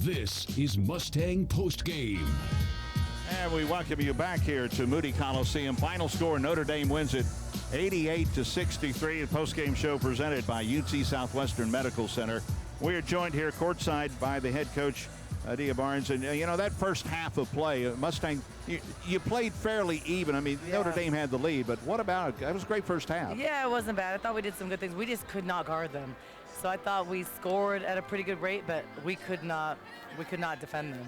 This is Mustang Postgame. And we welcome you back here to Moody Coliseum. Final score, Notre Dame wins it 88-63. A postgame show presented by UT Southwestern Medical Center. We are joined here courtside by the head coach, Adia Barnes. And, you know, that first half of play, Mustang, you played fairly even. I mean, Notre Dame had the lead, but what about it? That was a great first half. Yeah, it wasn't bad. I thought we did some good things. We just could not guard them. So I thought we scored at a pretty good rate, but we could not defend them.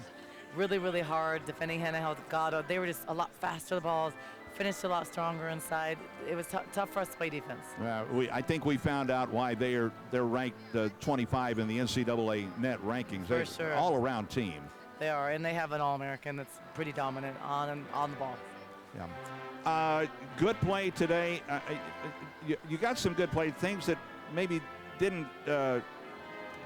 Really, really hard defending Hannah Delgado. They were just a lot faster the balls, finished a lot stronger inside. It was tough for us to play defense. I think we found out why they're ranked 25 in the NCAA net rankings. For sure. All-around team. They are, and they have an All-American that's pretty dominant on the ball. Yeah. Good play today. You got some good play, things that maybe didn't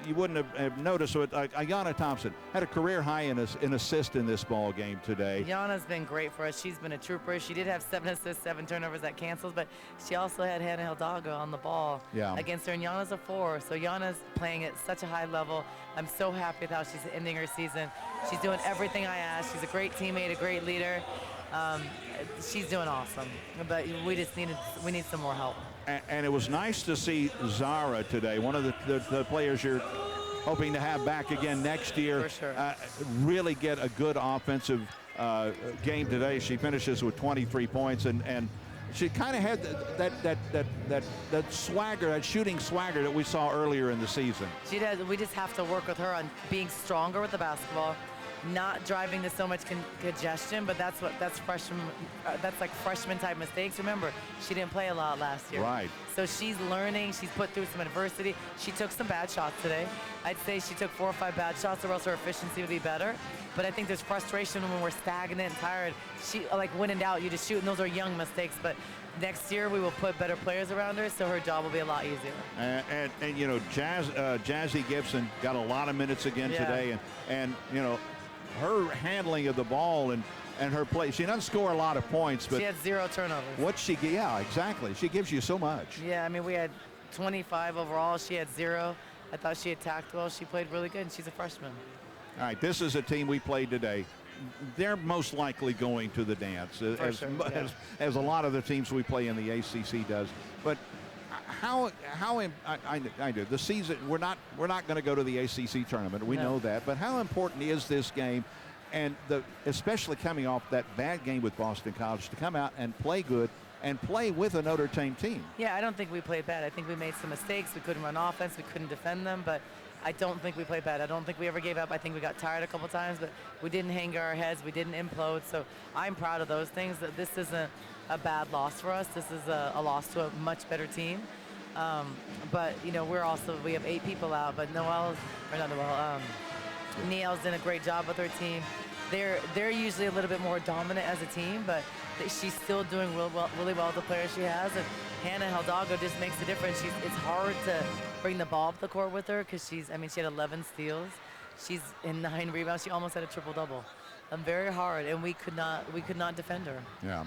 you wouldn't have noticed. So Ayanna Thompson had a career high in assist in this ball game today. Ayanna's been great for us. She's been a trooper. She did have 7 assists, 7 turnovers that cancels, but she also had Hannah Hidalgo on the ball against her, and Ayanna's a 4. So Ayanna's playing at such a high level. I'm so happy with how she's ending her season. She's doing everything I asked. She's a great teammate, a great leader. She's doing awesome, but we need some more help. And it was nice to see Zara today, one of the players you're hoping to have back again next year. For sure. Really get a good offensive game today. She finishes with 23 points, and she kind of had that swagger, that shooting swagger that we saw earlier in the season. She does. We just have to work with her on being stronger with the basketball, not driving to so much congestion, but that's freshman. That's like freshman type mistakes. Remember, she didn't play a lot last year. Right. So she's learning. She's put through some adversity. She took some bad shots today. I'd say she took 4 or 5 bad shots, or else her efficiency would be better. But I think there's frustration when we're stagnant and tired. She, like, when in doubt, you just shoot, and those are young mistakes. But next year we will put better players around her, so her job will be a lot easier. And you know, Jazzy Gibson got a lot of minutes again today, and you know, her handling of the ball and her play. She doesn't score a lot of points, but she had 0 turnovers. Yeah, exactly. She gives you so much. Yeah, I mean, we had 25 overall. She had 0. I thought she attacked well. She played really good, and she's a freshman. All right, this is a team we played today. They're most likely going to the dance, as a lot of the teams we play in the ACC does. But I do. The season, we're not going to go to the ACC tournament. We know that. But how important is this game, and especially coming off that bad game with Boston College, to come out and play good and play with a Notre Dame team? Yeah, I don't think we played bad. I think we made some mistakes. We couldn't run offense. We couldn't defend them. But I don't think we played bad. I don't think we ever gave up. I think we got tired a couple times, but we didn't hang our heads. We didn't implode. So I'm proud of those things. That this isn't a bad loss for us. This is a loss to a much better team. But you know, we have 8 people out, but Niel's done a great job with her team. They're usually a little bit more dominant as a team, but she's still doing really well with the players she has. And Hannah Hidalgo just makes a difference. It's hard to bring the ball up the court with her because she had 11 steals. She's in 9 rebounds. She almost had a triple-double. Very hard, and we could not defend her. Yeah.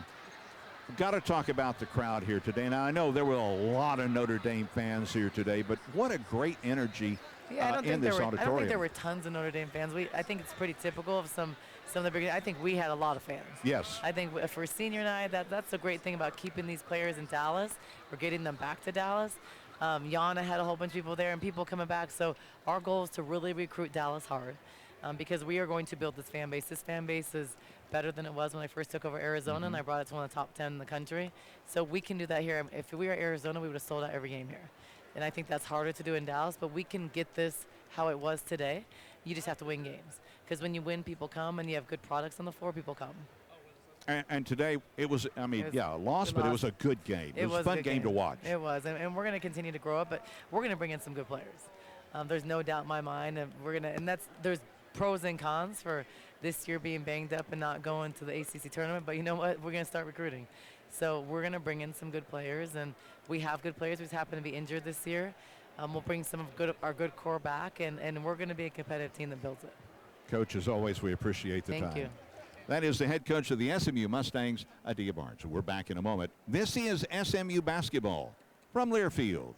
We've got to talk about the crowd here today. Now, I know there were a lot of Notre Dame fans here today, but what a great energy in this auditorium. I don't think there were tons of Notre Dame fans. I think it's pretty typical of some of the big. I think we had a lot of fans. Yes. I think for senior night, that's the great thing about keeping these players in Dallas or getting them back to Dallas. Yana had a whole bunch of people there and people coming back. So our goal is to really recruit Dallas hard. Because we are going to build this fan base. This fan base is better than it was when I first took over Arizona, and I brought it to one of the top 10 in the country. So we can do that here. If we were Arizona, we would have sold out every game here. And I think that's harder to do in Dallas, but we can get this how it was today. You just have to win games. Because when you win, people come, and you have good products on the floor, people come. And today, it was a loss, but it was a good game. It was a fun game to watch. It was, and we're going to continue to grow up, but we're going to bring in some good players. There's no doubt in my mind, and there's pros and cons for this year being banged up and not going to the ACC tournament, but you know what? We're going to start recruiting. So we're going to bring in some good players, and we have good players. We just happen to be injured this year. We'll bring some of our good core back, and we're going to be a competitive team that builds it. Coach, as always, we appreciate the time. Thank you. That is the head coach of the SMU Mustangs, Adia Barnes. We're back in a moment. This is SMU basketball from Learfield.